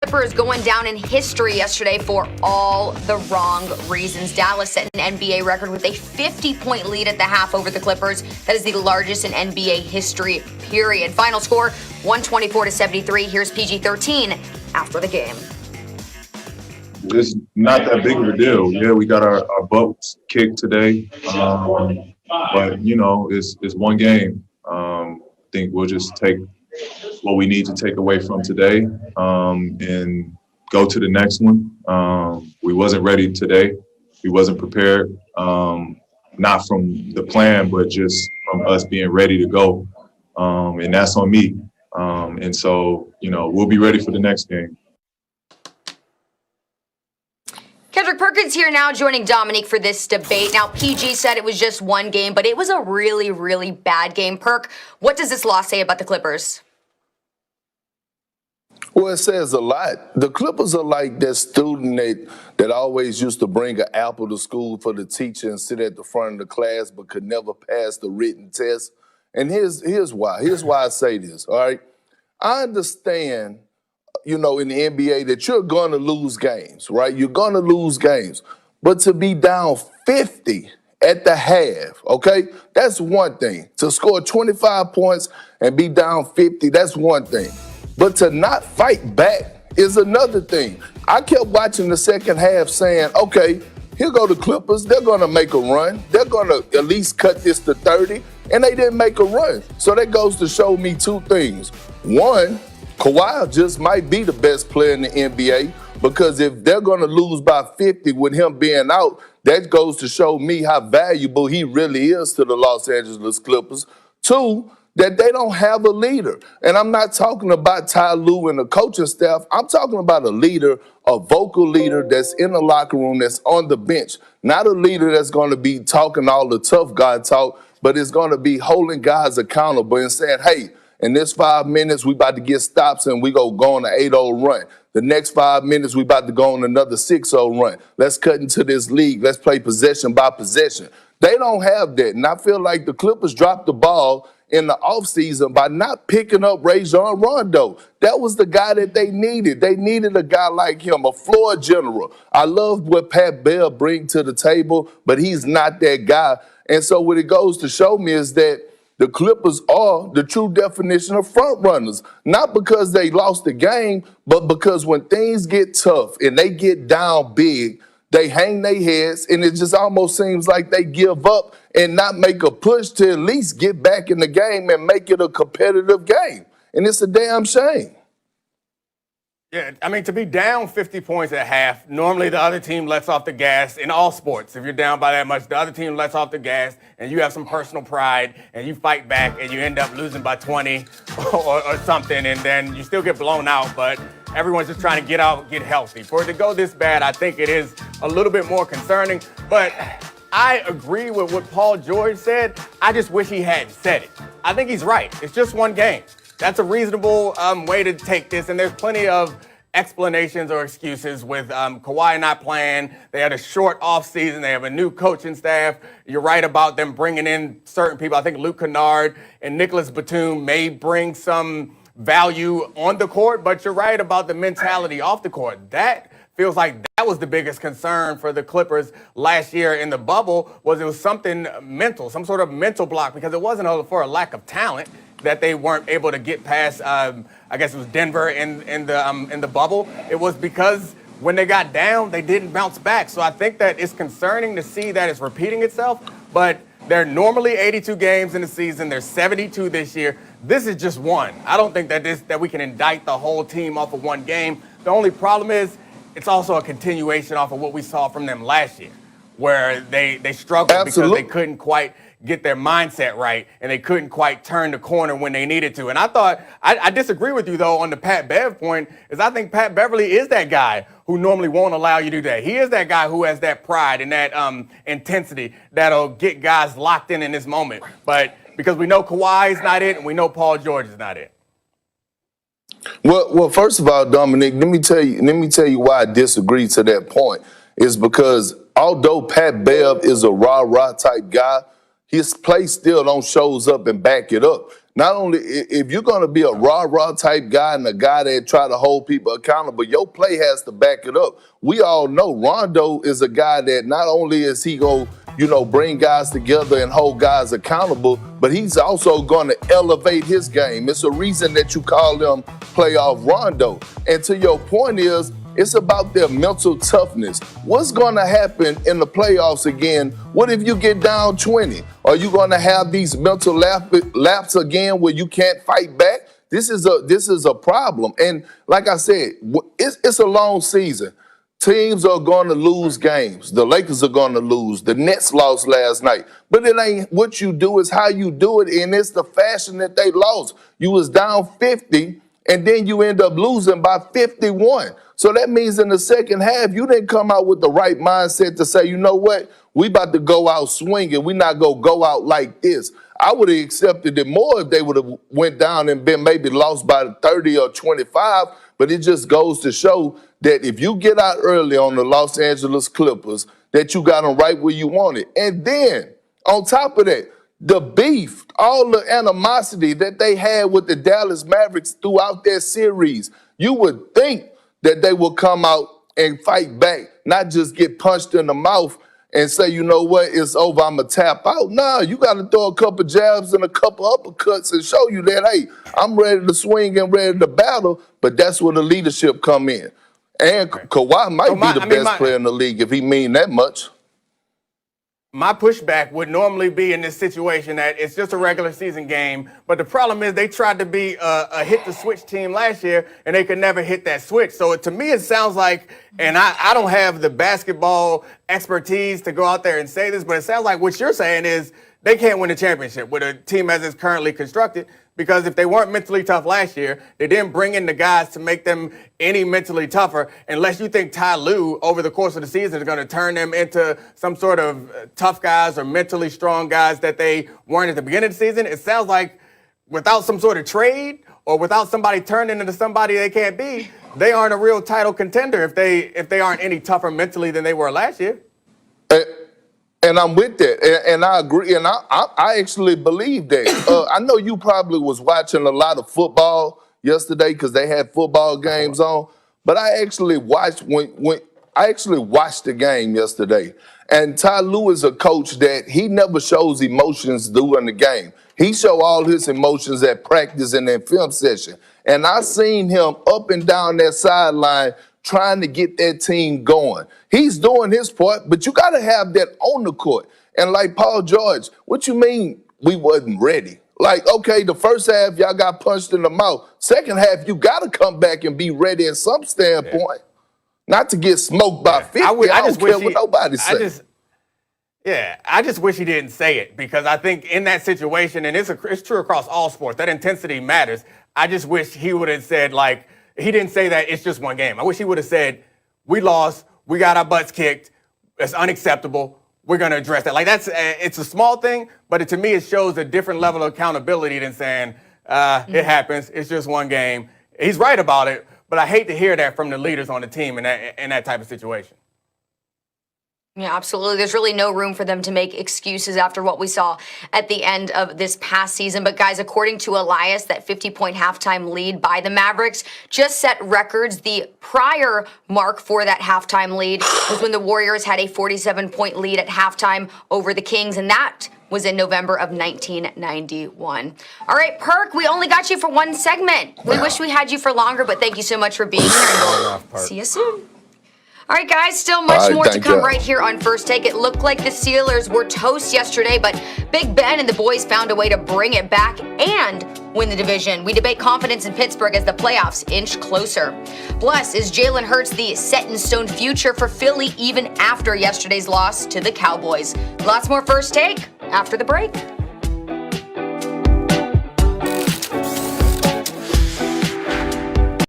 Clippers going down in history yesterday for all the wrong reasons. Dallas set an NBA record with a 50-point lead at the half over the Clippers. That is the largest in NBA history, period. Final score, 124-73. Here's PG-13 after the game. It's not that big of a deal. Yeah, we got our butts kicked today. But, you know, it's one game. I think we'll just take what we need to take away from today and go to the next one. We wasn't ready today. We wasn't prepared, not from the plan, but just from us being ready to go. And that's on me. And so, you know, we'll be ready for the next game. Kendrick Perkins here now joining Dominique for this debate. Now, PG said it was just one game, but it was a really, really bad game. Perk, what does this loss say about the Clippers? Well, it says a lot. The Clippers are like that student that always used to bring an apple to school for the teacher and sit at the front of the class but could never pass the written test. And here's why. Here's why I say this, all right? I understand, you know, in the NBA that you're going to lose games, right? You're going to lose games. But to be down 50 at the half, okay, that's one thing. To score 25 points and be down 50, that's one thing. But to not fight back is another thing. I kept watching the second half saying, okay, here go the Clippers. They're going to make a run. They're going to at least cut this to 30. And they didn't make a run. So that goes to show me two things. One, Kawhi just might be the best player in the NBA because if they're going to lose by 50 with him being out, that goes to show me how valuable he really is to the Los Angeles Clippers. Two, that they don't have a leader. And I'm not talking about Ty Lue and the coaching staff. I'm talking about a leader, a vocal leader that's in the locker room, that's on the bench. Not a leader that's going to be talking all the tough guy talk, but it's going to be holding guys accountable and saying, hey, in this 5 minutes, we about to get stops and we go on an 8-0 run. The next 5 minutes, we about to go on another 6-0 run. Let's cut into this league. Let's play possession by possession. They don't have that. And I feel like the Clippers dropped the ball in the offseason by not picking up Rajon Rondo. That was the guy that they needed. They needed a guy like him, a floor general. I love what Pat Bev brings to the table, but he's not that guy. And so what it goes to show me is that the Clippers are the true definition of front runners, not because they lost the game, but because when things get tough and they get down big, they hang their heads, and it just almost seems like they give up and not make a push to at least get back in the game and make it a competitive game. And it's a damn shame. Yeah, I mean, to be down 50 points at half, normally the other team lets off the gas in all sports. If you're down by that much, the other team lets off the gas, and you have some personal pride, and you fight back, and you end up losing by 20 or something, and then you still get blown out, but everyone's just trying to get out, get healthy. For it to go this bad, I think it is a little bit more concerning, but I agree with what Paul George said. I just wish he hadn't said it. I think he's right. It's just one game. That's a reasonable way to take this, and there's plenty of explanations or excuses with Kawhi not playing. They had a short offseason. They have a new coaching staff. You're right about them bringing in certain people. I think Luke Kennard and Nicholas Batum may bring some value on the court, but you're right about the mentality off the court. That feels like that was the biggest concern for the Clippers last year in the bubble, was it was something mental, some sort of mental block, because it wasn't for a lack of talent that they weren't able to get past, I guess it was Denver in the bubble. It was because when they got down, they didn't bounce back. So I think that it's concerning to see that it's repeating itself, but there are normally 82 games in the season. There's 72 this year. This is just one. I don't think that we can indict the whole team off of one game. The only problem is it's also a continuation off of what we saw from them last year, where they struggled Absolutely. because they couldn't quite get their mindset right, and they couldn't quite turn the corner when they needed to. And I thought, I disagree with you, though, on the Pat Bev point, is I think Pat Beverly is that guy who normally won't allow you to do that. He is that guy who has that pride and that intensity that'll get guys locked in this moment. But because we know Kawhi is not it, and we know Paul George is not it. Well, first of all, Dominic, let me tell you why I disagree to that point. Is because although Pat Bev is a rah-rah type guy, his play still don't shows up and back it up. Not only if you're going to be a rah-rah type guy and a guy that try to hold people accountable, your play has to back it up. We all know Rondo is a guy that not only is he going to, bring guys together and hold guys accountable, but he's also going to elevate his game. It's a reason that you call him playoff Rondo. And to your point is, it's about their mental toughness. What's going to happen in the playoffs again? What if you get down 20? Are you going to have these mental laps again where you can't fight back? This is a problem. And like I said, it's a long season. Teams are going to lose games. The Lakers are going to lose. The Nets lost last night. But it ain't what you do, it's how you do it, and it's the fashion that they lost. You was down 50, and then you end up losing by 51. So that means in the second half, you didn't come out with the right mindset to say, you know what, we about to go out swinging. We not going to go out like this. I would have accepted it more if they would have went down and been maybe lost by 30 or 25. But it just goes to show that if you get out early on the Los Angeles Clippers, that you got them right where you want it. And then on top of that, the beef, all the animosity that they had with the Dallas Mavericks throughout their series, you would think that they will come out and fight back, not just get punched in the mouth and say, you know what, it's over, I'm going to tap out. Nah, you got to throw a couple jabs and a couple uppercuts and show you that, hey, I'm ready to swing and ready to battle, but that's where the leadership come in. And Kawhi might be the best player in the league if he mean that much. My pushback would normally be in this situation that it's just a regular season game, but the problem is they tried to be a hit-the-switch team last year, and they could never hit that switch. So to me, it sounds like, and I don't have the basketball expertise to go out there and say this, but it sounds like what you're saying is they can't win a championship with a team as it's currently constructed, because if they weren't mentally tough last year, they didn't bring in the guys to make them any mentally tougher, unless you think Ty Lue over the course of the season is going to turn them into some sort of tough guys or mentally strong guys that they weren't at the beginning of the season. It sounds like without some sort of trade or without somebody turning into somebody they can't be, they aren't a real title contender if they aren't any tougher mentally than they were last year. And I'm with that, and I agree, and I actually believe that. I know you probably was watching a lot of football yesterday because they had football games on, but I actually watched the game yesterday. And Ty Lue is a coach that he never shows emotions during the game. He show all his emotions at practice and in film session. And I seen him up and down that sideline trying to get that team going. He's doing his part, but you got to have that on the court. And like Paul George, what you mean we wasn't ready? Like, okay, the first half, y'all got punched in the mouth. Second half, you got to come back and be ready at some standpoint. Not to get smoked by 50. I don't care what nobody says. I just wish he didn't say it, because I think in that situation, and it's true across all sports, that intensity matters. I just wish he would have said, like, he didn't say that it's just one game. I wish he would have said, we lost, we got our butts kicked, it's unacceptable, we're going to address that. Like, it's a small thing, but to me it shows a different level of accountability than saying, it happens, it's just one game. He's right about it, but I hate to hear that from the leaders on the team in that type of situation. Yeah, absolutely. There's really no room for them to make excuses after what we saw at the end of this past season. But guys, according to Elias, that 50-point halftime lead by the Mavericks just set records. The prior mark for that halftime lead was when the Warriors had a 47-point lead at halftime over the Kings, and that was in November of 1991. All right, Perk, we only got you for one segment. We wish we had you for longer, but thank you so much for being here, and we'll see you soon. All right, guys, still much more to come right here on First Take. It looked like the Steelers were toast yesterday, but Big Ben and the boys found a way to bring it back and win the division. We debate confidence in Pittsburgh as the playoffs inch closer. Plus, is Jalen Hurts the set-in-stone future for Philly even after yesterday's loss to the Cowboys? Lots more First Take after the break.